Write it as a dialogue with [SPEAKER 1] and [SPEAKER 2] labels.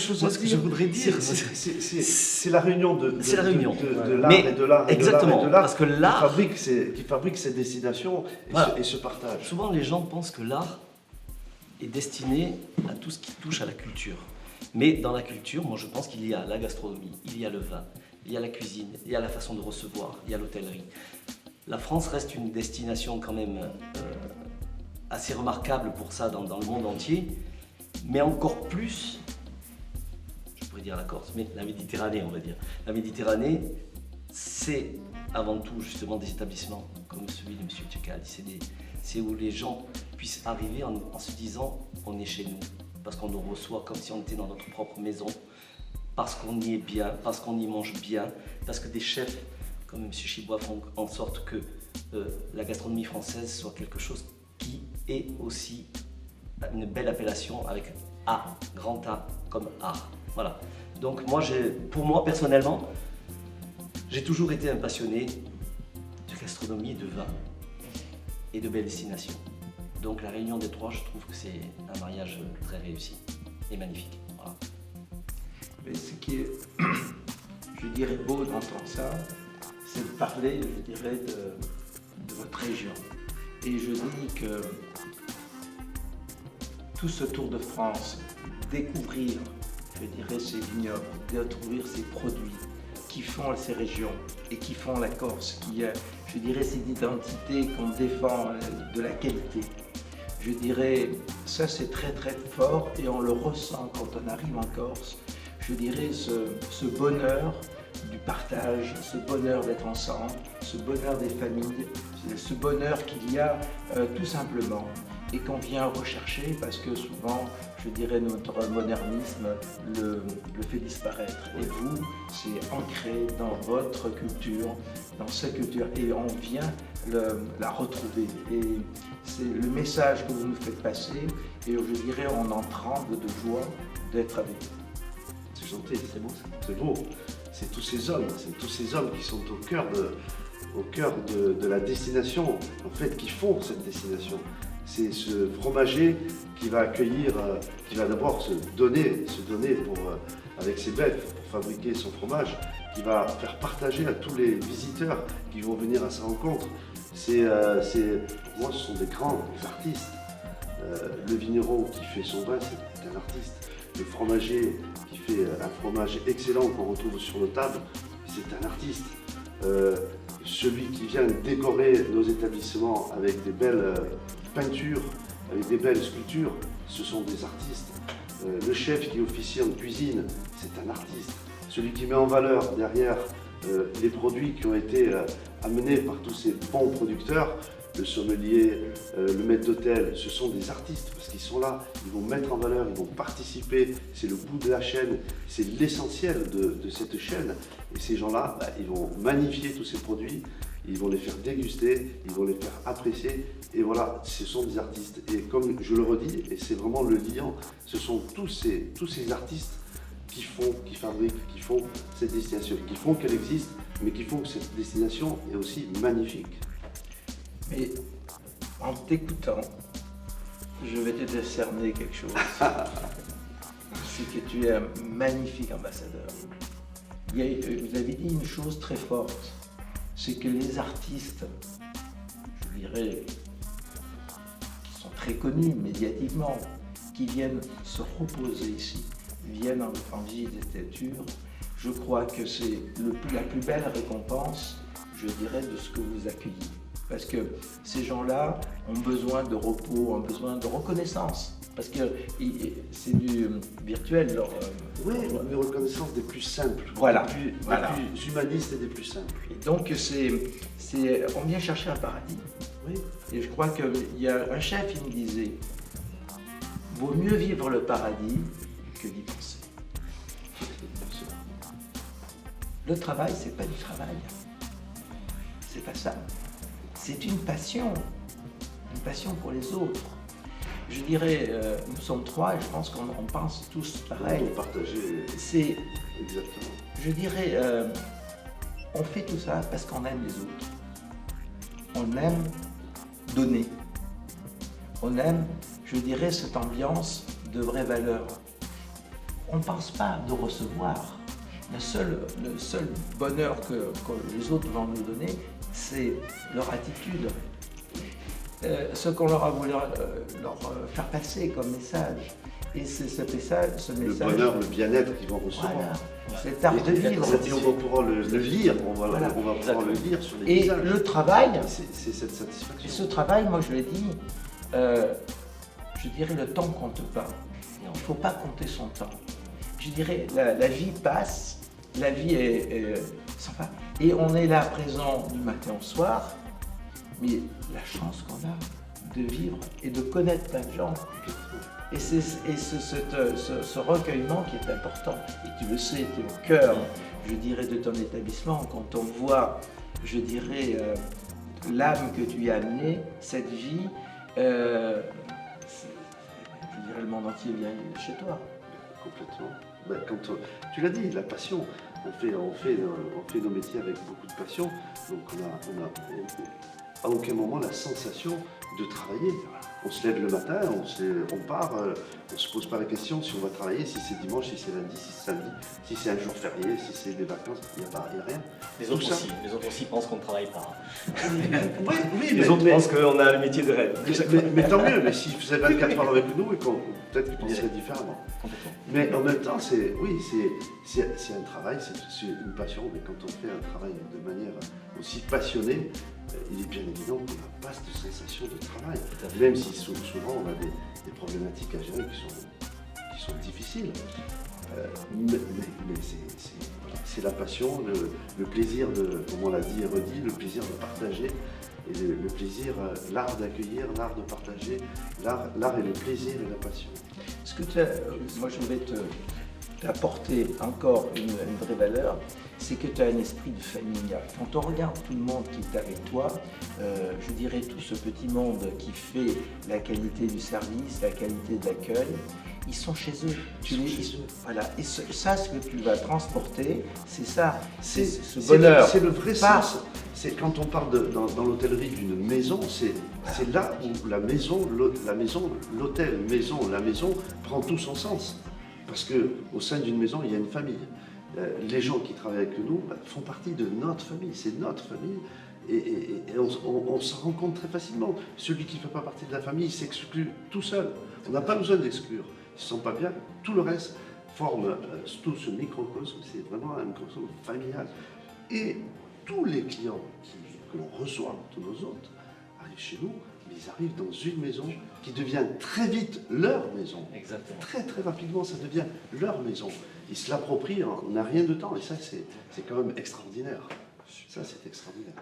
[SPEAKER 1] chose
[SPEAKER 2] moi,
[SPEAKER 1] à
[SPEAKER 2] ce que
[SPEAKER 1] dire.
[SPEAKER 2] je voudrais dire, c'est la réunion de l'art
[SPEAKER 1] Mais
[SPEAKER 2] et de l'art
[SPEAKER 1] exactement,
[SPEAKER 2] et de l'art
[SPEAKER 1] parce que l'art
[SPEAKER 2] qui fabrique ces destinations et,
[SPEAKER 1] Voilà.
[SPEAKER 2] et ce partage.
[SPEAKER 1] Souvent, les gens pensent que l'art est destiné à tout ce qui touche à la culture. Mais dans la culture, moi, je pense qu'il y a la gastronomie, il y a le vin, il y a la cuisine, il y a la façon de recevoir, il y a l'hôtellerie. La France reste une destination quand même assez remarquable pour ça dans le monde entier, mais encore plus, je pourrais dire la Corse, mais la Méditerranée, on va dire. La Méditerranée, c'est avant tout justement des établissements comme celui de M. Tchekal. C'est où les gens puissent arriver en se disant on est chez nous, parce qu'on nous reçoit comme si on était dans notre propre maison, parce qu'on y est bien, parce qu'on y mange bien, parce que des chefs comme M. Chibois font en sorte que la gastronomie française soit quelque chose qui est aussi une belle appellation avec A, grand A comme art. Voilà. Donc pour moi personnellement, j'ai toujours été un passionné de gastronomie, de vin et de belles destinations. Donc la réunion des trois, je trouve que c'est un mariage très réussi et magnifique. Voilà.
[SPEAKER 3] Mais ce qui est, je dirais, beau d'entendre ça, c'est de parler, je dirais, de votre région. Et je dis que tout ce Tour de France, découvrir, je dirais, ces vignobles, découvrir ces produits qui font ces régions et qui font la Corse, qui a, je dirais, cette identité qu'on défend de la qualité. Je dirais, ça c'est très très fort et on le ressent quand on arrive en Corse. Je dirais ce bonheur du partage, ce bonheur d'être ensemble, ce bonheur des familles, ce bonheur qu'il y a tout simplement et qu'on vient rechercher parce que souvent, je dirais, notre modernisme le fait disparaître. Et vous, c'est ancré dans votre culture, dans sa culture, et on vient la retrouver. Et c'est le message que vous nous faites passer, et je dirais, on en tremble de joie d'être avec vous.
[SPEAKER 2] C'est gentil, c'est beau. C'est beau. C'est tous ces hommes qui sont au cœur de la destination, en fait, qui font cette destination. C'est ce fromager qui va accueillir, qui va d'abord se donner avec ses bêtes pour fabriquer son fromage, qui va faire partager à tous les visiteurs qui vont venir à sa rencontre. Pour moi, ce sont des grands artistes. Le vigneron qui fait son vin, c'est un artiste. Le fromager qui fait un fromage excellent qu'on retrouve sur nos tables, c'est un artiste. Celui qui vient décorer nos établissements avec des belles peintures, avec des belles sculptures, ce sont des artistes. Le chef qui officie en cuisine, c'est un artiste. Celui qui met en valeur derrière les produits qui ont été amenés par tous ces bons producteurs, le sommelier, le maître d'hôtel, ce sont des artistes parce qu'ils sont là, ils vont mettre en valeur, ils vont participer, c'est le bout de la chaîne, c'est l'essentiel de cette chaîne. Et ces gens-là, ils vont magnifier tous ces produits, ils vont les faire déguster, ils vont les faire apprécier. Et voilà, ce sont des artistes. Et comme je le redis, et c'est vraiment le liant, ce sont tous ces artistes qui fabriquent, qui font cette destination, qui font qu'elle existe, mais qui font que cette destination est aussi magnifique.
[SPEAKER 3] Mais en t'écoutant, je vais te décerner quelque chose. C'est que tu es un magnifique ambassadeur. Vous avez dit une chose très forte, c'est que les artistes, je dirais, qui sont très connus médiatiquement, qui viennent se reposer ici, viennent en visite des statues, je crois que c'est la plus belle récompense, je dirais, de ce que vous accueillez. Parce que ces gens-là ont besoin de repos, ont besoin de reconnaissance. Parce que c'est du virtuel.
[SPEAKER 2] Oui, une reconnaissance des plus simples,
[SPEAKER 3] voilà,
[SPEAKER 2] des plus humanistes et des plus simples.
[SPEAKER 3] Et donc, on vient chercher un paradis.
[SPEAKER 2] Oui.
[SPEAKER 3] Et je crois qu'il y a un chef qui me disait, vaut mieux vivre le paradis que d'y penser. Le travail, c'est pas du travail. C'est pas ça. C'est une passion pour les autres. Je dirais, nous sommes trois et je pense qu'on pense tous pareil.
[SPEAKER 2] On partager.
[SPEAKER 3] C'est,
[SPEAKER 2] exactement.
[SPEAKER 3] je dirais, on fait tout ça parce qu'on aime les autres. On aime donner. On aime, je dirais, cette ambiance de vraie valeur. on ne pense pas de recevoir. Le seul bonheur que les autres vont nous donner, c'est leur attitude. Ce qu'on leur a voulu leur faire passer comme message. Et c'est ce message.
[SPEAKER 2] Le bonheur, le bien-être qu'ils vont recevoir.
[SPEAKER 3] Voilà. Cet art de vivre.
[SPEAKER 2] Et on va pouvoir le lire, on va pouvoir le lire sur les visages.
[SPEAKER 3] Et le travail,
[SPEAKER 2] c'est cette satisfaction.
[SPEAKER 3] et ce travail, moi je l'ai dit, je dirais le temps compte pas. Il ne faut pas compter son temps. Je dirais la vie passe, la vie est sans fin. Et on est là présent du matin au soir, mais la chance qu'on a de vivre et de connaître plein de gens. Et c'est ce recueillement qui est important. Et tu le sais, tu es au cœur, je dirais, de ton établissement. Quand on voit, je dirais, l'âme que tu y as amenée, cette vie, je dirais, le monde entier vient chez toi.
[SPEAKER 2] Complètement. Ben, tu l'as dit, la passion. On fait nos métiers avec beaucoup de passion. Donc on a à aucun moment la sensation de travailler. On se lève le matin, on part, on ne se pose pas la question si on va travailler, si c'est dimanche, si c'est lundi, si c'est samedi, si c'est un jour férié, si c'est des vacances, il n'y a rien.
[SPEAKER 1] Les autres aussi pensent qu'on ne travaille pas.
[SPEAKER 2] Oui,
[SPEAKER 1] les autres pensent qu'on a le métier de rêve.
[SPEAKER 2] Mais tant mieux, mais s'ils faisaient 24 heures avec nous, peut-être qu'ils penseraient différemment. Mais en même temps, c'est un travail, c'est une passion, mais quand on fait un travail de manière aussi passionnée, il est bien évident qu'on n'a pas cette sensation de travail, même si souvent on a des problématiques à gérer qui sont difficiles. Mais c'est la passion, le plaisir de, comme on l'a dit et redit, le plaisir de partager, et le plaisir, l'art d'accueillir, l'art de partager, l'art et le plaisir et la passion.
[SPEAKER 3] Ce que moi je vais t'apporter encore une vraie valeur, c'est que tu as un esprit de familial. Quand on regarde tout le monde qui est avec toi, je dirais tout ce petit monde qui fait la qualité du service, la qualité de l'accueil, ils sont chez eux. Voilà. Et ça, ce que tu vas transporter, c'est ça, c'est ce bonheur.
[SPEAKER 2] C'est le vrai sens. C'est quand on parle dans l'hôtellerie d'une maison, c'est là où la maison, l'hôtel, la maison prend tout son sens. Parce qu'au sein d'une maison, il y a une famille. Les gens qui travaillent avec nous font partie de notre famille, c'est notre famille. Et on s'en rend compte très facilement. Celui qui ne fait pas partie de la famille, il s'exclut tout seul. On n'a pas besoin d'exclure. Ils ne se sentent pas bien. Tout le reste forme tout ce microcosme. C'est vraiment un microcosme familial. Et tous les clients que l'on reçoit, tous nos hôtes, arrivent chez nous, mais ils arrivent dans une maison qui devient très vite leur maison.
[SPEAKER 1] Exactement.
[SPEAKER 2] Très très rapidement, ça devient leur maison. Ils se l'approprient en un rien de temps. Et ça, c'est quand même extraordinaire. Ça, c'est extraordinaire.